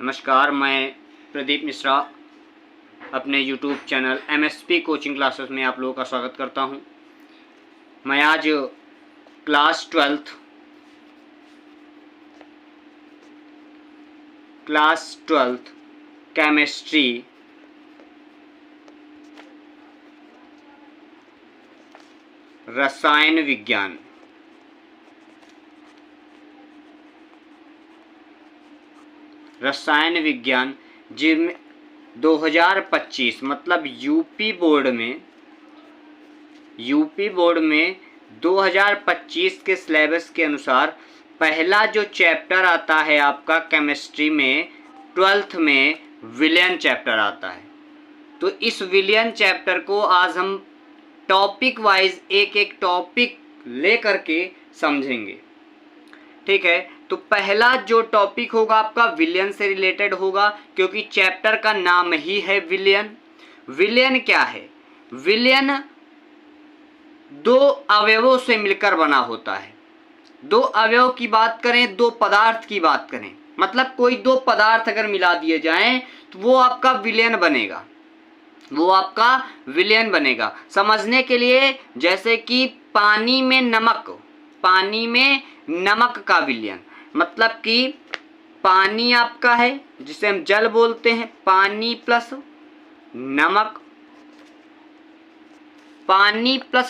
नमस्कार, मैं प्रदीप मिश्रा अपने YouTube channel MSP coaching classes में आप लोगों का स्वागत करता हूं। मैं आज क्लास 12th केमिस्ट्री रसायन विज्ञान जिनमें 2025 मतलब यूपी बोर्ड में 2025 के सिलेबस के अनुसार पहला जो चैप्टर आता है आपका केमिस्ट्री में 12th में विलयन चैप्टर आता है। तो इस विलयन चैप्टर को आज हम टॉपिक वाइज एक एक टॉपिक लेकर के समझेंगे, ठीक है। तो पहला जो टॉपिक होगा आपका विलयन से रिलेटेड होगा, क्योंकि चैप्टर का नाम ही है विलयन। विलयन क्या है? विलयन दो अवयवों से मिलकर बना होता है। दो अवयव की बात करें, दो पदार्थ की बात करें, मतलब कोई दो पदार्थ अगर मिला दिए जाएं तो वो आपका विलयन बनेगा। समझने के लिए जैसे कि पानी में नमक का विलयन, मतलब कि पानी आपका है जिसे हम जल बोलते हैं, पानी प्लस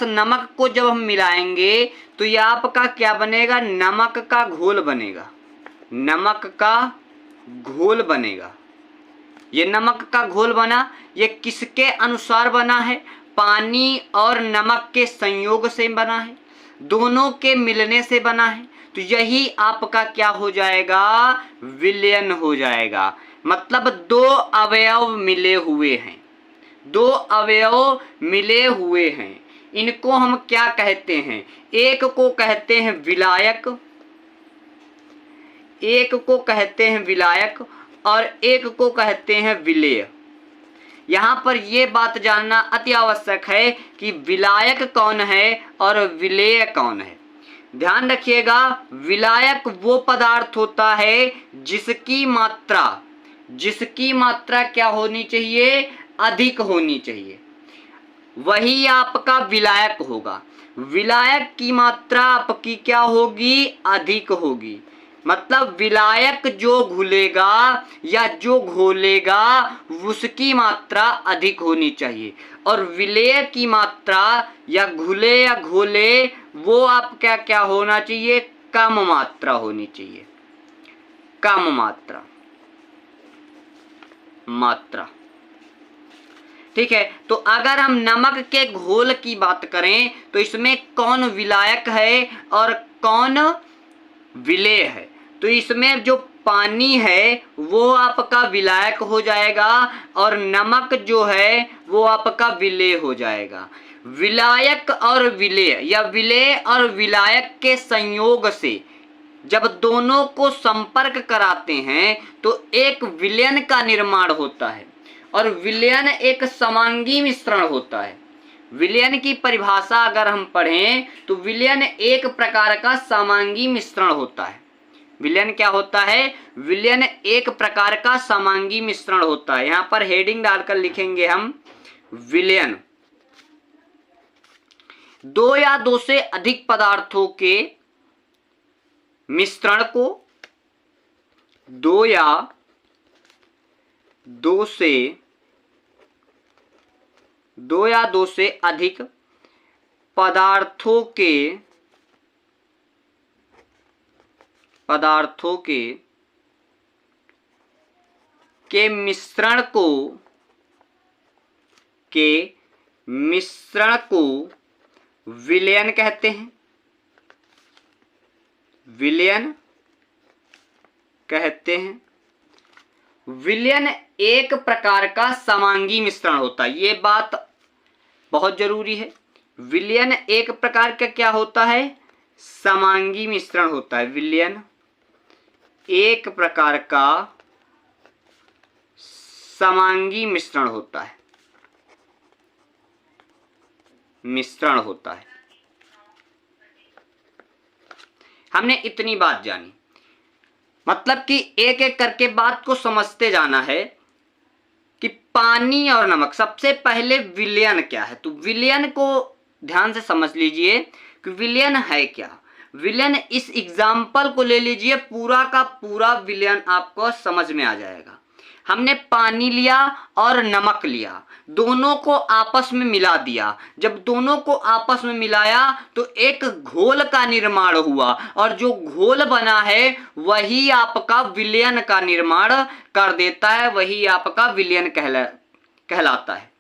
नमक को जब हम मिलाएंगे तो यह आपका क्या बनेगा? नमक का घोल बनेगा। ये नमक का घोल बना, ये किसके अनुसार बना है? पानी और नमक के संयोग से बना है, दोनों के मिलने से बना है। तो यही आपका क्या हो जाएगा? विलयन हो जाएगा। मतलब दो अवयव मिले हुए हैं। इनको हम क्या कहते हैं? एक को कहते हैं विलायक, और एक को कहते हैं विलेय। यहाँ पर यह बात जानना अति आवश्यक है कि विलायक कौन है और विलेय कौन है। ध्यान रखिएगा, विलायक वो पदार्थ होता है जिसकी मात्रा क्या होनी चाहिए? अधिक होनी चाहिए, वही आपका विलायक होगा। विलायक की मात्रा आपकी क्या होगी? अधिक होगी। मतलब विलायक जो घुलेगा या जो घोलेगा उसकी मात्रा अधिक होनी चाहिए, और विलेय की मात्रा या घुले या घोले वो आपका क्या होना चाहिए? कम मात्रा होनी चाहिए, कम मात्रा, ठीक है। तो अगर हम नमक के घोल की बात करें तो इसमें कौन विलायक है और कौन विलेय है? तो इसमें जो पानी है वो आपका विलायक हो जाएगा और नमक जो है वो आपका विलेय हो जाएगा। विलायक और विलेय या विलेय और विलायक के संयोग से जब दोनों को संपर्क कराते हैं तो एक विलयन का निर्माण होता है, और विलयन एक समांगी मिश्रण होता है। विलयन की परिभाषा अगर हम पढ़ें तो विलयन एक प्रकार का समांगी मिश्रण होता है। विलयन क्या होता है? विलयन एक प्रकार का समांगी मिश्रण होता है। यहां पर हेडिंग डालकर लिखेंगे हम विलयन। दो या दो से अधिक पदार्थों के मिश्रण को, दो या दो से अधिक पदार्थों के मिश्रण को विलयन कहते हैं। विलयन एक प्रकार का समांगी मिश्रण होता है, ये बात बहुत जरूरी है। विलयन एक प्रकार का क्या होता है? समांगी मिश्रण होता है। विलयन एक प्रकार का समांगी मिश्रण होता है। हमने इतनी बात जानी। मतलब कि एक एक करके बात को समझते जाना है कि पानी और नमक। सबसे पहले विलयन क्या है, तो विलयन को ध्यान से समझ लीजिए कि विलयन है क्या। विलयन, इस एग्जाम्पल को ले लीजिए, पूरा का पूरा विलयन आपको समझ में आ जाएगा। हमने पानी लिया और नमक लिया, दोनों को आपस में मिला दिया। जब दोनों को आपस में मिलाया तो एक घोल का निर्माण हुआ, और जो घोल बना है वही आपका विलयन का निर्माण कर देता है, वही आपका विलयन कहलाता है।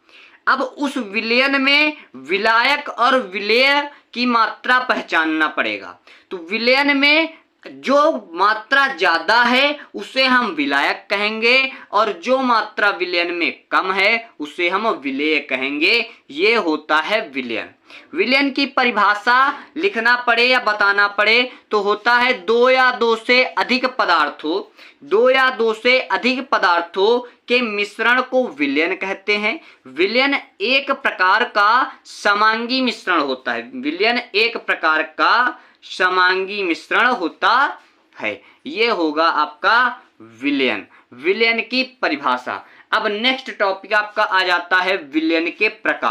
अब उस विलयन में विलायक और विलेय की मात्रा पहचानना पड़ेगा। तो विलयन में जो मात्रा ज्यादा है उसे हम विलायक कहेंगे, और जो मात्रा विलयन में कम है उसे हम विलेय कहेंगे। ये होता है विलयन। विलयन की परिभाषा लिखना पड़े या बताना पड़े तो होता है दो या दो से अधिक पदार्थों के मिश्रण को विलयन कहते हैं। विलयन एक प्रकार का समांगी मिश्रण होता है। विलयन एक प्रकार का समांगी मिश्रण होता है। ये होगा आपका विलयन, विलयन की परिभाषा। अब नेक्स्ट टॉपिक आपका आ जाता है विलयन के प्रकार।